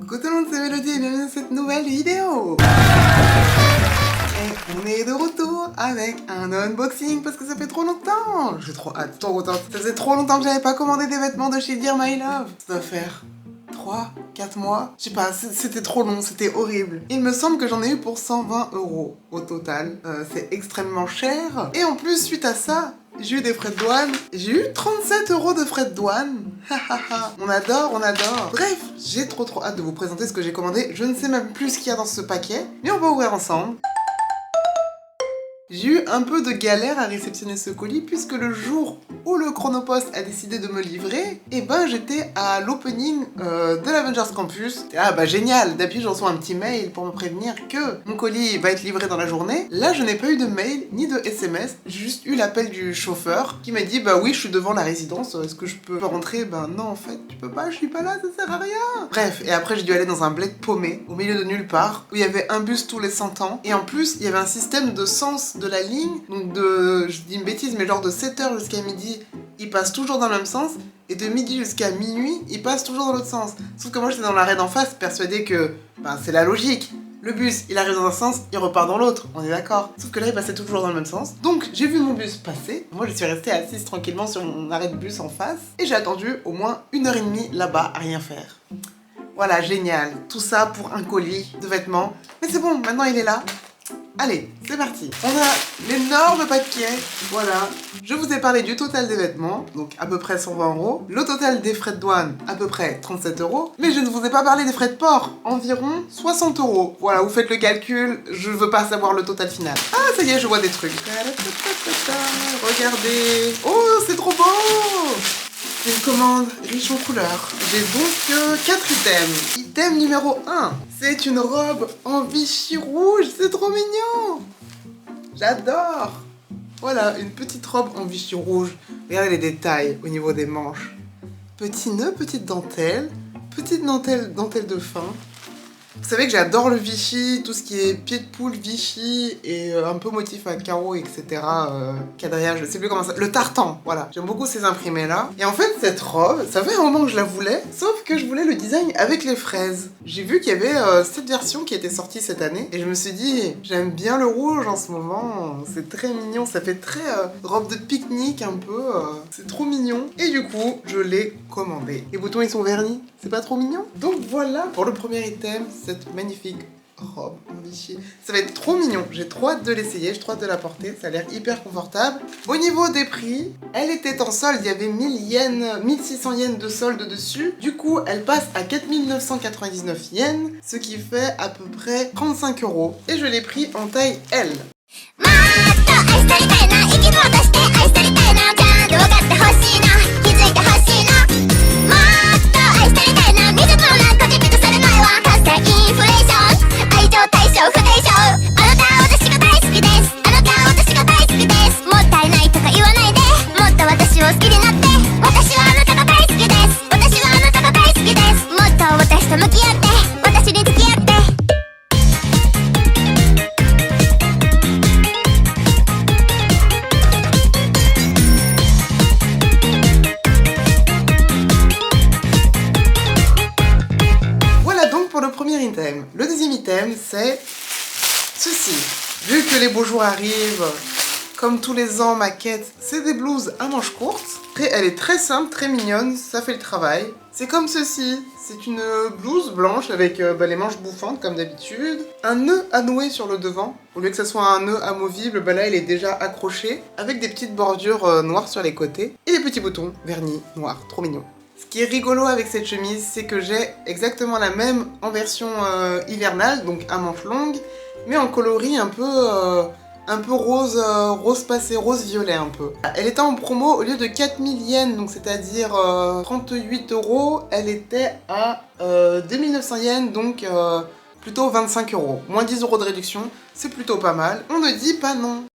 Coucou tout le monde, c'est Mélodie et bienvenue dans cette nouvelle vidéo. Et on est de retour avec un unboxing parce que ça fait trop longtemps. J'ai trop hâte, trop longtemps. Ça faisait trop longtemps que j'avais pas commandé des vêtements de chez Dear My Love. Ça doit faire 3-4 mois. Je sais pas, c'était trop long, c'était horrible. Il me semble que j'en ai eu pour 120 € au total. C'est extrêmement cher. Et en plus, suite à ça, j'ai eu des frais de douane. J'ai eu 37 € de frais de douane. On adore, on adore. Bref, j'ai trop hâte de vous présenter ce que j'ai commandé. Je ne sais même plus ce qu'il y a dans ce paquet, mais on va ouvrir ensemble. J'ai eu un peu de galère à réceptionner ce colis puisque le jour où le Chronopost a décidé de me livrer, et ben j'étais à l'opening de l'Avengers Campus. Ah bah génial, d'habitude je reçois un petit mail pour me prévenir que mon colis va être livré dans la journée. Là je n'ai pas eu de mail ni de SMS, j'ai juste eu l'appel du chauffeur qui m'a dit bah oui je suis devant la résidence, est-ce que je peux rentrer? Ben non en fait tu peux pas, je suis pas là, ça sert à rien. Bref, et après j'ai dû aller dans un bled paumé au milieu de nulle part où il y avait un bus tous les 100 ans et en plus il y avait un système de sens de la ligne, donc je dis une bêtise mais genre de 7h jusqu'à midi il passe toujours dans le même sens et de midi jusqu'à minuit il passe toujours dans l'autre sens, sauf que moi j'étais dans l'arrêt d'en face persuadée que c'est la logique, le bus il arrive dans un sens, il repart dans l'autre, on est d'accord, sauf que là il passait toujours dans le même sens, donc j'ai vu mon bus passer, moi je suis restée assise tranquillement sur mon arrêt de bus en face et j'ai attendu au moins 1h30 là-bas à rien faire. Voilà, génial, tout ça pour un colis de vêtements, mais c'est bon, maintenant il est là. Allez, c'est parti. On a l'énorme paquet, voilà. Je vous ai parlé du total des vêtements, donc à peu près 120 €. Le total des frais de douane, à peu près 37 €. Mais je ne vous ai pas parlé des frais de port, environ 60 €. Voilà, vous faites le calcul, je veux pas savoir le total final. Ah, ça y est, je vois des trucs. Regardez. Oh, c'est trop beau! C'est une commande riche en couleurs. J'ai donc 4 items. Item numéro 1, c'est une robe en Vichy rouge, c'est trop mignon. J'adore. Voilà, une petite robe en Vichy rouge. Regardez les détails au niveau des manches. Petit nœud, petite dentelle de fin. Vous savez que j'adore le Vichy, tout ce qui est pied de poule Vichy et un peu motif à carreaux, etc. Quadrillage, je sais plus comment ça... Le tartan, voilà. J'aime beaucoup ces imprimés-là. Et en fait, cette robe, ça fait un moment que je la voulais, sauf que je voulais le design avec les fraises. J'ai vu qu'il y avait cette version qui était sortie cette année et je me suis dit, j'aime bien le rouge en ce moment. C'est très mignon, ça fait très robe de pique-nique un peu. C'est trop mignon. Et du coup, je l'ai commandé. Les boutons, ils sont vernis. C'est pas trop mignon? Donc voilà pour le premier item, cette magnifique robe en Vichy. Ça va être trop mignon, j'ai trop hâte de l'essayer, j'ai trop hâte de la porter, ça a l'air hyper confortable. Au niveau des prix, elle était en solde, il y avait 1000 yens, 1600 yens de solde dessus. Du coup, elle passe à 4999 yens, ce qui fait à peu près 35 €. Et je l'ai pris en taille L. Le deuxième item, c'est ceci. Vu que les beaux jours arrivent, comme tous les ans, ma quête, c'est des blouses à manches courtes. Elle est très simple, très mignonne, ça fait le travail. C'est comme ceci. C'est une blouse blanche avec les manches bouffantes comme d'habitude. Un nœud à nouer sur le devant. Au lieu que ce soit un nœud amovible, là il est déjà accroché avec des petites bordures noires sur les côtés. Et des petits boutons vernis noirs, trop mignon. Ce qui est rigolo avec cette chemise, c'est que j'ai exactement la même en version hivernale, donc à manches longues, mais en coloris un peu rose, rose passé, rose violet un peu. Elle était en promo, au lieu de 4000 yens, donc c'est-à-dire 38 €, elle était à 2900 yens, donc plutôt 25 €. Moins 10 € de réduction, c'est plutôt pas mal. On ne dit pas non.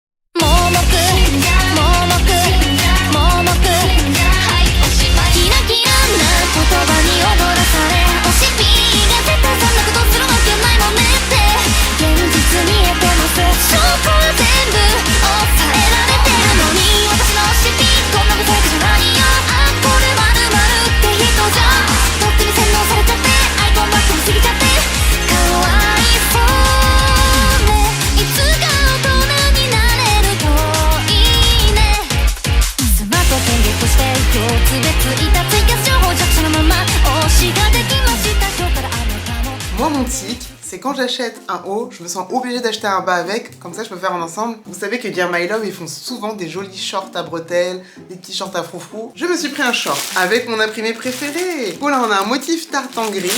Thank you. Moi, mon tic, c'est quand j'achète un haut, je me sens obligée d'acheter un bas avec, comme ça je peux faire un ensemble. Vous savez que Dear My Love, ils font souvent des jolis shorts à bretelles, des petits shorts à froufrou. Je me suis pris un short avec mon imprimé préféré. Voilà, on a un motif tartan gris.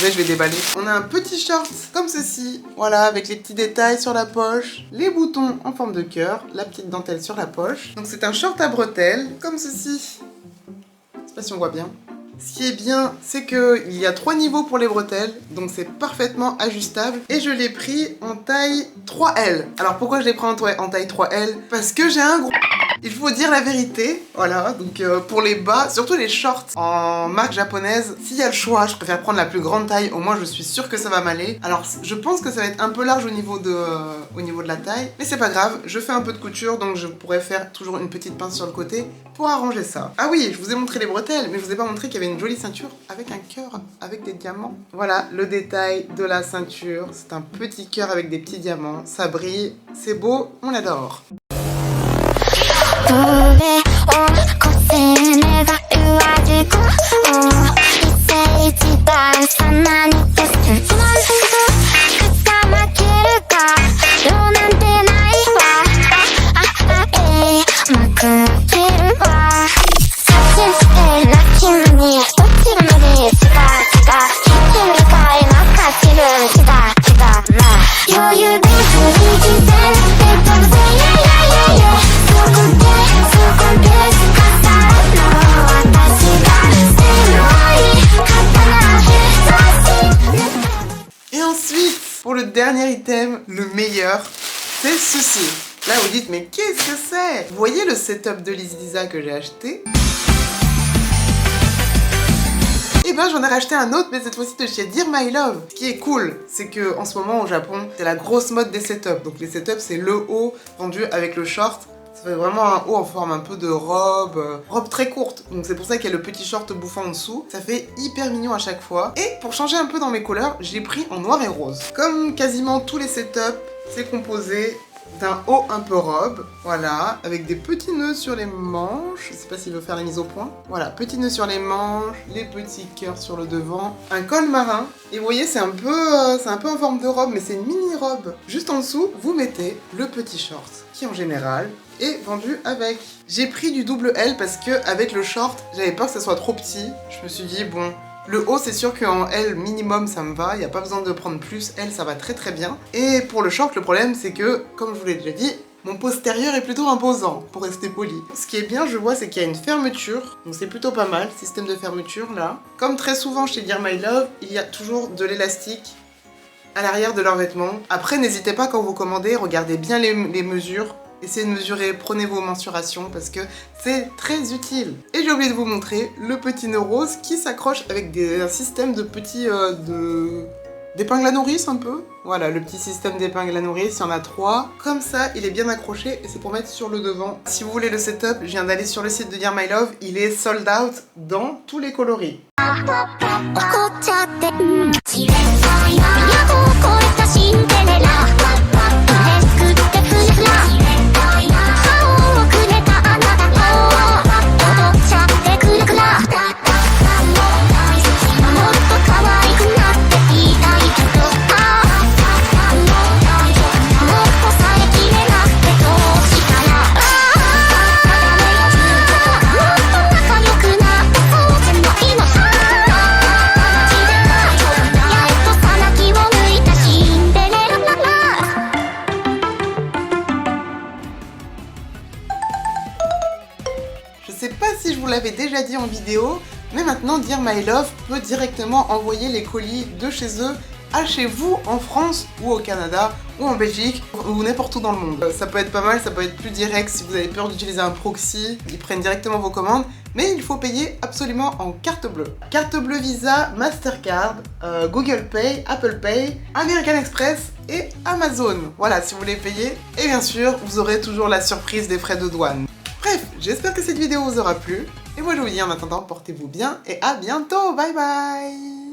Là, je vais déballer. On a un petit short comme ceci, voilà, avec les petits détails sur la poche, les boutons en forme de cœur, la petite dentelle sur la poche. Donc c'est un short à bretelles, comme ceci. Je sais pas si on voit bien. Ce qui est bien, c'est qu'il y a 3 niveaux pour les bretelles, donc c'est parfaitement ajustable. Et je l'ai pris en taille 3L. Alors pourquoi je l'ai pris en taille 3L? Parce que j'ai un gros... Il faut dire la vérité, voilà, donc pour les bas, surtout les shorts en marque japonaise, s'il y a le choix, je préfère prendre la plus grande taille, au moins je suis sûre que ça va m'aller. Alors je pense que ça va être un peu large au niveau de la taille, mais c'est pas grave, je fais un peu de couture, donc je pourrais faire toujours une petite pince sur le côté pour arranger ça. Ah oui, je vous ai montré les bretelles, mais je vous ai pas montré qu'il y avait une jolie ceinture avec un cœur, avec des diamants. Voilà, le détail de la ceinture, c'est un petit cœur avec des petits diamants, ça brille, c'est beau, on l'adore. Pour le dernier item, le meilleur, c'est ceci. Là, vous dites, mais qu'est-ce que c'est? Vous voyez le setup de Lizzy Lisa que j'ai acheté? Et ben, j'en ai racheté un autre, mais cette fois-ci de chez Dear My Love. Ce qui est cool, c'est que en ce moment au Japon, c'est la grosse mode des setups. Donc les setups, c'est le haut vendu avec le short. Ça fait vraiment un haut en forme un peu de robe, robe très courte. Donc c'est pour ça qu'il y a le petit short bouffant en dessous. Ça fait hyper mignon à chaque fois. Et pour changer un peu dans mes couleurs, j'ai pris en noir et rose. Comme quasiment tous les setups, c'est composé d'un haut un peu robe, voilà, avec des petits nœuds sur les manches. Je sais pas s'il veut faire la mise au point. Voilà, petits nœuds sur les manches, les petits cœurs sur le devant, un col marin. Et vous voyez, c'est un peu en forme de robe, mais c'est une mini robe. Juste en dessous, vous mettez le petit short, qui en général est vendu avec. J'ai pris du double L parce que avec le short, j'avais peur que ça soit trop petit. Je me suis dit, bon, le haut, c'est sûr qu'en L minimum, ça me va. Il n'y a pas besoin de prendre plus. L, ça va très très bien. Et pour le short, le problème, c'est que, comme je vous l'ai déjà dit, mon postérieur est plutôt imposant, pour rester poli. Ce qui est bien, je vois, c'est qu'il y a une fermeture. Donc c'est plutôt pas mal, système de fermeture, là. Comme très souvent chez Dear My Love, il y a toujours de l'élastique à l'arrière de leurs vêtements. Après, n'hésitez pas quand vous commandez, regardez bien les mesures. Essayez de mesurer, prenez vos mensurations parce que c'est très utile. Et j'ai oublié de vous montrer le petit nœud rose qui s'accroche avec un système de petits... d'épingles à nourrice un peu. Voilà, le petit système d'épingles à nourrice, il y en a 3. Comme ça, il est bien accroché et c'est pour mettre sur le devant. Si vous voulez le setup, je viens d'aller sur le site de Dear My Love, il est sold out dans tous les coloris. Je sais pas si je vous l'avais déjà dit en vidéo, mais maintenant Dear My Love peut directement envoyer les colis de chez eux à chez vous en France ou au Canada ou en Belgique ou n'importe où dans le monde. Ça peut être pas mal, ça peut être plus direct si vous avez peur d'utiliser un proxy, ils prennent directement vos commandes, mais il faut payer absolument en carte bleue. Carte bleue Visa, Mastercard, Google Pay, Apple Pay, American Express et Amazon. Voilà, si vous voulez payer. Et bien sûr, vous aurez toujours la surprise des frais de douane. Bref, j'espère que cette vidéo vous aura plu. Et moi je vous dis en attendant, portez-vous bien et à bientôt. Bye bye.